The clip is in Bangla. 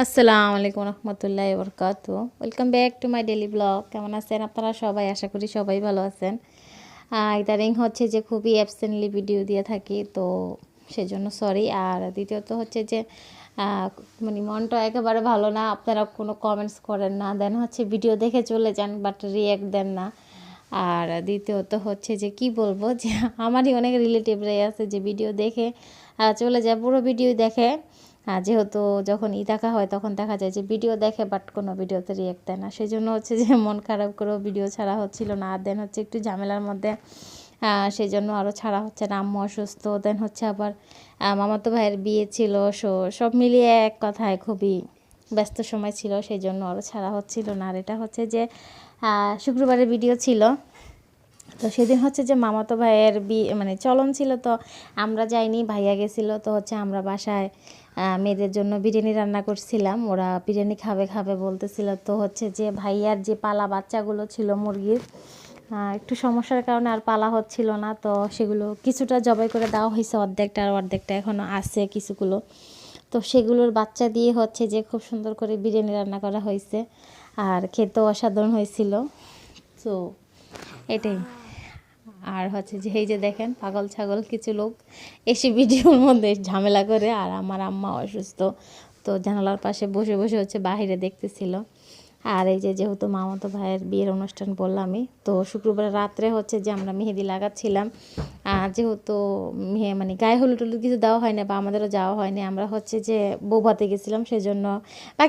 আসসালামু আলাইকুম রহমতুল্লাহি বরকাতু। Welcome back to my daily blog. কেমন আছেন আপনারা সবাই? আশা করি সবাই ভালো আছেন। ইদানিং হচ্ছে যে খুবই অ্যাবসেন্টলি ভিডিও দিয়ে থাকি, তো সেজন্য সরি। আর দ্বিতীয়ত হচ্ছে যে মানে মনটা একেবারে ভালো না, আপনারা কোনো কমেন্টস করেন না, দেন হচ্ছে ভিডিও দেখে চলে যান বাট রিয়্যাক্ট দেন না। আর দ্বিতীয়ত হচ্ছে যে কি বলবো, যে আমারই অনেক রিলেটিভরাই আছে যে ভিডিও দেখে চলে যায়, পুরো ভিডিও দেখে। যেহেতু যখন দেখা হয় তখন দেখা যায় যে ভিডিও দেখে বাট কোনো ভিডিওতে রিয়েক্ট দেয় না, সেই জন্য হচ্ছে যে মন খারাপ করেও ভিডিও ছাড়া হচ্ছিল না। আর দেন হচ্ছে একটু ঝামেলার মধ্যে, সেই জন্য আরও ছাড়া হচ্ছে না। আম্মু অসুস্থ, দেন হচ্ছে আবার মামাতো ভাইয়ের বিয়ে ছিল, সব মিলিয়ে এক কথায় খুবই ব্যস্ত সময় ছিল, সেই জন্য আরও ছাড়া হচ্ছিল না। আর এটা হচ্ছে যে শুক্রবারের ভিডিও ছিল, তো সেদিন হচ্ছে যে মামাতো ভাইয়ের বিয়ে মানে চলন ছিল, তো আমরা যাইনি, ভাইয়া গেছিলো। তো হচ্ছে আমরা বাসায় মেয়েদের জন্য বিরিয়ানি রান্না করছিলাম, ওরা বিরিয়ানি খাবে খাবে বলতেছিল। তো হচ্ছে যে ভাইয়ার যে পালা বাচ্চাগুলো ছিল মুরগির, একটু সমস্যার কারণে আর পালা হচ্ছিল না, তো সেগুলো কিছুটা জবাই করে দেওয়া হয়েছে, অর্ধেকটা আর অর্ধেকটা এখনও আছে কিছুগুলো। তো সেগুলোর বাচ্চা দিয়ে হচ্ছে যে খুব সুন্দর করে বিরিয়ানি রান্না করা হয়েছে, আর খেতেও অসাধারণ হয়েছিল। তো এটাই। আর হচ্ছে যে এই যে দেখেন পাগল ছাগল কিছু লোক এসে ভিডিওর মধ্যে ঝামেলা করে। আর আমার আম্মা অসুস্থ, তো জানালার পাশে বসে বসে হচ্ছে বাহিরে দেখতেছিল। আর এই যে যেহেতু মামাতো ভাইয়ের বিয়ের অনুষ্ঠান বললামই, তো শুক্রবার রাত্রে হচ্ছে যে আমরা মেহেদি লাগাচ্ছিলাম। যেহেতু মানে গায়ে হলুদ টলুদ কিছু দেওয়া হয় না বা আমাদেরও যাওয়া হয়নি, আমরা হচ্ছে যে বৌভাতে গেছিলাম, সেজন্য বাকি